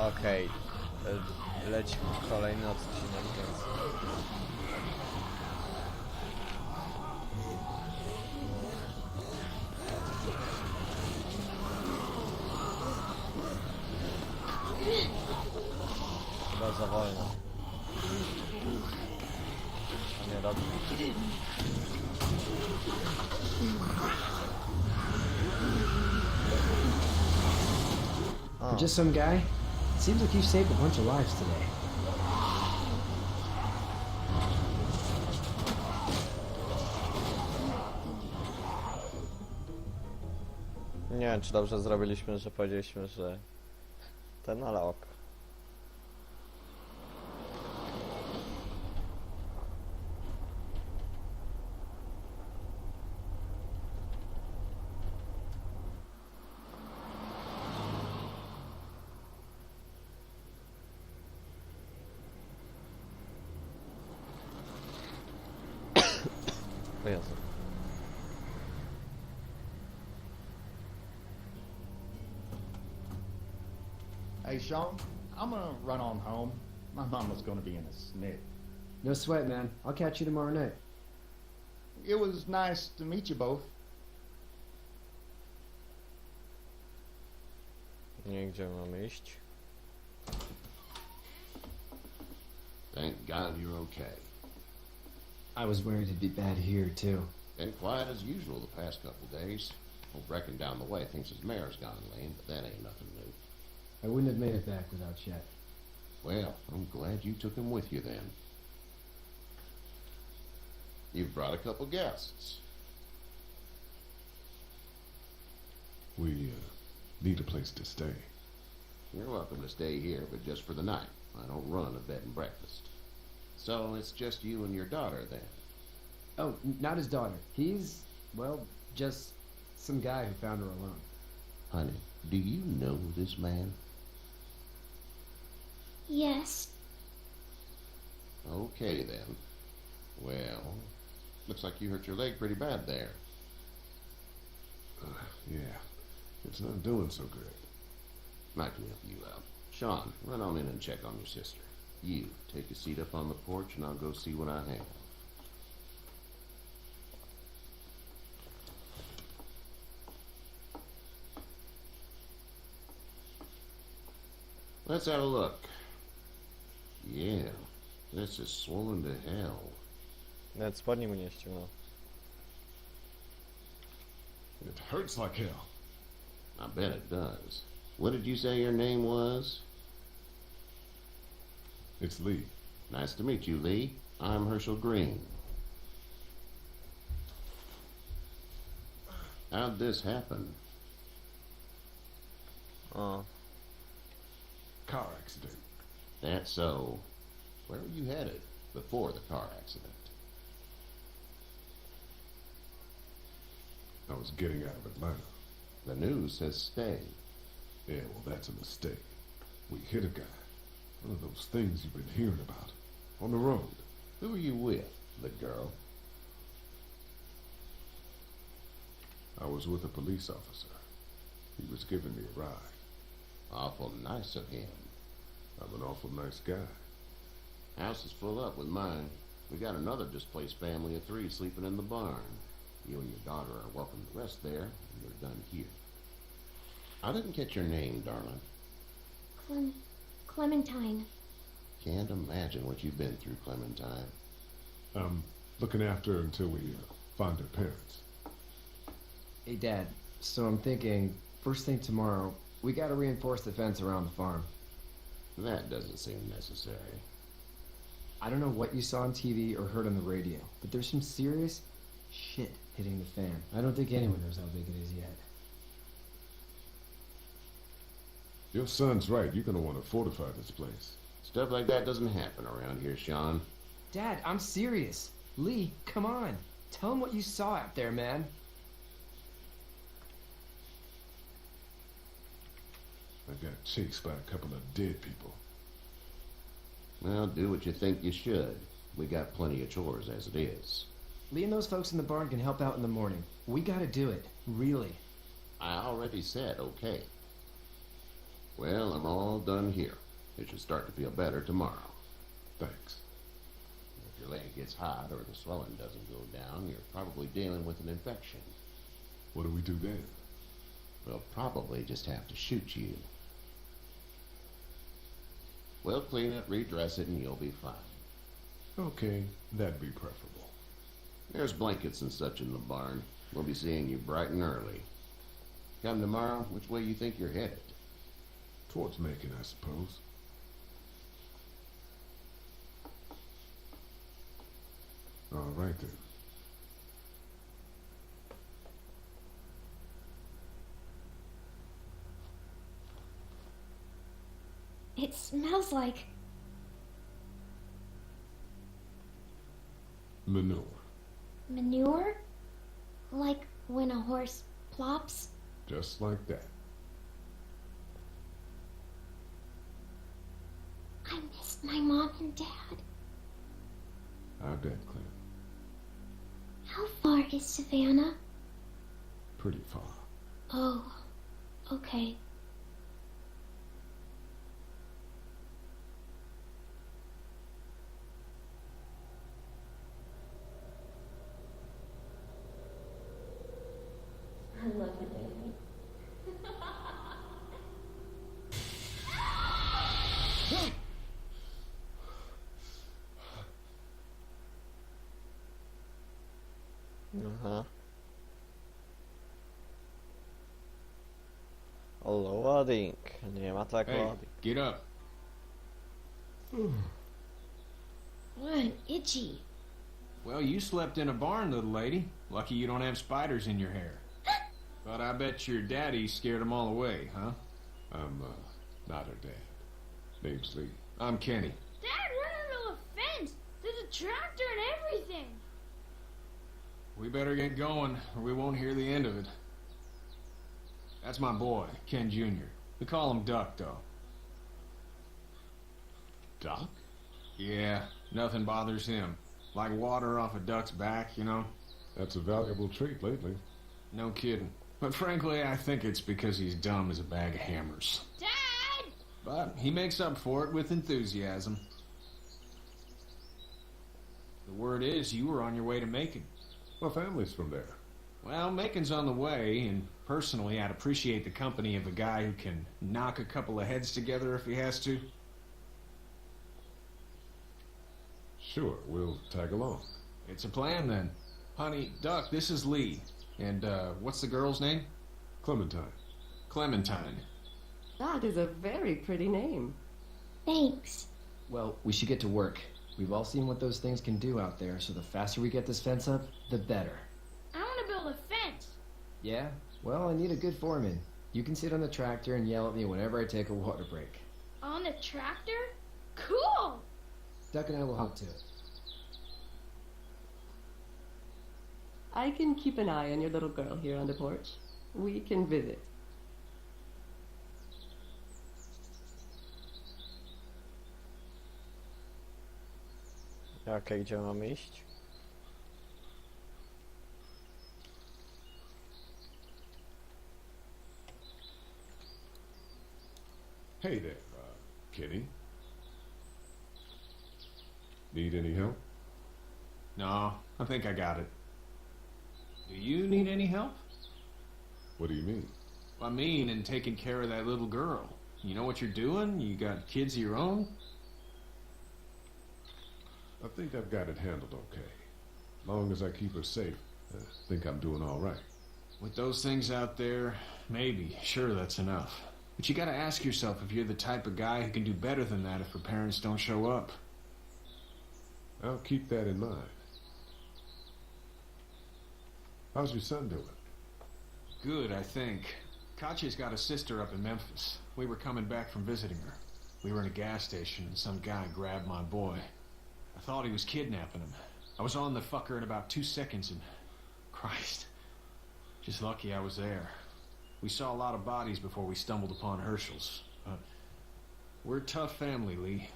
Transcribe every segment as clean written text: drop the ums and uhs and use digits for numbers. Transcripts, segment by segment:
Okej. Leci kolejny odcinek, więc... Chyba za wolno. A nie, dobrze. For just some guy, it seems like you've saved a bunch of lives today. Nie wiem, czy dobrze zrobiliśmy, że powiedzieliśmy, że ten, ale ok. O Jezu. Hey, Sean, I'm gonna run on home. My mama's gonna be in a snit. No sweat, man. I'll catch you tomorrow night. It was nice to meet you both. Nie, gdzie mamy iść? Thank God you're okay. I was worried it'd be bad here, too. Been quiet as usual the past couple days. Old Brecken down the way thinks his mare's gone lame, but that ain't nothing new. I wouldn't have made it back without Chet. Well, I'm glad you took him with you then. You've brought a couple guests. We need a place to stay. You're welcome to stay here, but just for the night. I don't run a bed and breakfast. So it's just you and your daughter then? Oh, not his daughter. He's, well, just some guy who found her alone. Honey, do you know this man? Yes. Okay then. Well, looks like you hurt your leg pretty bad there. Yeah, it's not doing so great. I can help you out. Sean, run on in and check on your sister. You, take a seat up on the porch and I'll go see what I have. Let's have a look. Yeah, this is swollen to hell. Nawet spodni mu nie ściągnął. It hurts like hell. I bet it does. What did you say your name was? It's Lee. Nice to meet you, Lee. I'm Herschel Green. How'd this happen? O, Car accident. That's so. Where were you headed before the car accident? I was getting out of Atlanta. The news says stay. Yeah, well, that's a mistake. We hit a guy. One of those things you've been hearing about. On the road. Who are you with? The girl? I was with a police officer. He was giving me a ride. Awful nice of him. I'm an awful nice guy. House is full up with mine. We got another displaced family of 3 sleeping in the barn. You and your daughter are welcome to rest there, and you're done here. I didn't catch your name, darling. Clementine. Can't imagine what you've been through, Clementine. I'm looking after her until we find her parents. Hey, Dad, so I'm thinking, first thing tomorrow, we gotta reinforce the fence around the farm. That doesn't seem necessary. I don't know what you saw on TV or heard on the radio, but there's some serious shit hitting the fan. I don't think anyone knows how big it is yet. Your son's right. You're gonna want to fortify this place. Stuff like that doesn't happen around here, Sean. Dad, I'm serious. Lee, come on. Tell him what you saw out there, man. I got chased by a couple of dead people. Well, do what you think you should. We got plenty of chores as it is. Lee and those folks in the barn can help out in the morning. We gotta do it. Really. I already said okay. Well, I'm all done here. It should start to feel better tomorrow. Thanks. If your leg gets hot or the swelling doesn't go down, you're probably dealing with an infection. What do we do then? We'll probably just have to shoot you. We'll clean it, redress it, and you'll be fine. Okay, that'd be preferable. There's blankets and such in the barn. We'll be seeing you bright and early. Come tomorrow, which way you think you're headed? Towards Macon, I suppose. All right, then. It smells like Manure. manure? Like when a horse plops? Just like that. I missed my mom and dad. I bet, Clem. How far is Savannah? Pretty far. Oh, okay. I love you, baby. Aha. Loading. Nie ma tak Hey, loading. get up. I'm itchy. Well, you slept in a barn, little lady. Lucky you don't have spiders in your hair. But I bet your daddy scared them all away, huh? I'm, not her dad. Name's Lee. I'm Kenny. Dad, run into a fence! There's a tractor and everything! We better get going, or we won't hear the end of it. That's my boy, Ken Jr. We call him Duck, though. Doc? Yeah, nothing bothers him. Like water off a duck's back, you know? That's a valuable trait lately. No kidding. But frankly, I think it's because he's dumb as a bag of hammers. Dad! But he makes up for it with enthusiasm. The word is you were on your way to Macon. My family's from there. Well, Macon's on the way, and personally, I'd appreciate the company of a guy who can knock a couple of heads together if he has to. Sure, we'll tag along. It's a plan, then. Honey, Duck, this is Lee. And, what's the girl's name? Clementine. Clementine. That is a very pretty name. Thanks. Well, we should get to work. We've all seen what those things can do out there, so the faster we get this fence up, the better. I want to build a fence! Yeah? Well, I need a good foreman. You can sit on the tractor and yell at me whenever I take a water break. On the tractor? Cool! Duck and I will help too. I can keep an eye on your little girl here on the porch. We can visit. Okej, gdzie mam iść? Hey there, Kenny. Need any help? No, I think I got it. Do you need any help? What do you mean? I mean, in taking care of that little girl. You know what you're doing? You got kids of your own? I think I've got it handled okay. Long as I keep her safe, I think I'm doing all right. With those things out there, maybe. Sure, that's enough. But you gotta ask yourself if you're the type of guy who can do better than that if her parents don't show up. I'll keep that in mind. How's your son doing? Good, I think. Katya's got a sister up in Memphis. We were coming back from visiting her. We were in a gas station and some guy grabbed my boy. I thought he was kidnapping him. I was on the fucker in about 2 seconds and... Christ. Just lucky I was there. We saw a lot of bodies before we stumbled upon Herschel's. But we're a tough family, Lee.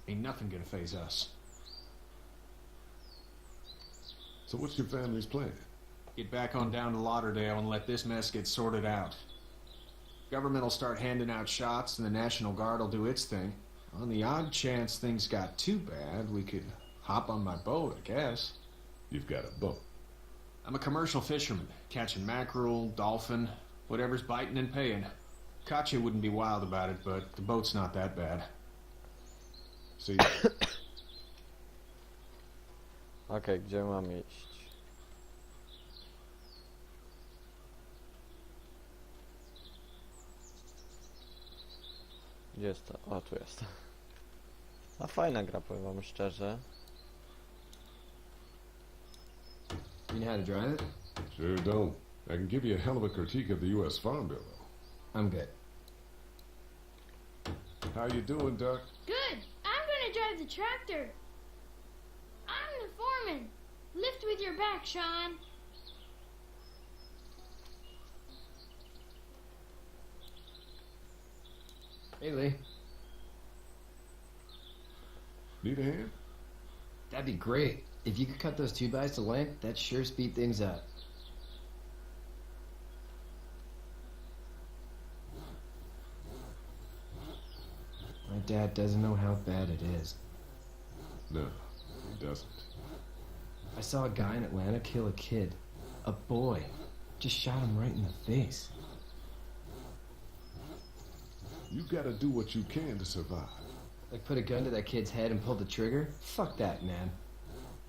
Ain't nothing gonna faze us. So what's your family's plan? Get back on down to Lauderdale and let this mess get sorted out. Government will start handing out shots and the National Guard will do its thing. On the odd chance things got too bad, we could hop on my boat, I guess. You've got a boat. I'm a commercial fisherman, catching mackerel, dolphin, whatever's biting and paying. Katya wouldn't be wild about it, but the boat's not that bad. See, Okej, gdzie mam iść? Gdzie jest to? O, tu jest. A fajna gra, powiem wam szczerze. You know how to drive it? sure don't. I can give you a hell of a critique of the U.S. Farm Bill, though. I'm good. How you doing, Duck? Good. I'm gonna drive the tractor. I'm the foreman. Lift with your back, Sean. Hey, Lee. Need a hand? That'd be great. If you could cut those 2x to length, that'd sure speed things up. My dad doesn't know how bad it is. No, he doesn't. I saw a guy in Atlanta kill a kid. A boy. Just shot him right in the face. You gotta do what you can to survive. Like put a gun to that kid's head and pull the trigger? Fuck that, man.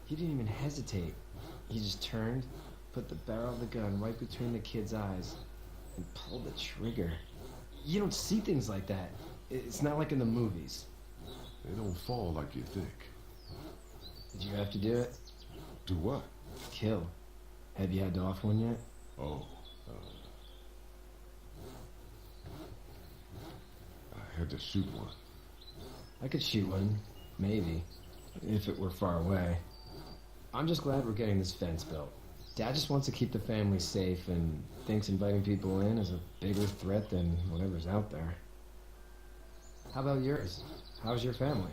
He didn't even hesitate. He just turned, put the barrel of the gun right between the kid's eyes, and pulled the trigger. You don't see things like that. It's not like in the movies. They don't fall like you think. Did you have to do it? Do what? Kill. Have you had to off one yet? Oh, I had to shoot one. I could shoot one, maybe, if it were far away. I'm just glad we're getting this fence built. Dad just wants to keep the family safe and thinks inviting people in is a bigger threat than whatever's out there. How about yours? How's your family?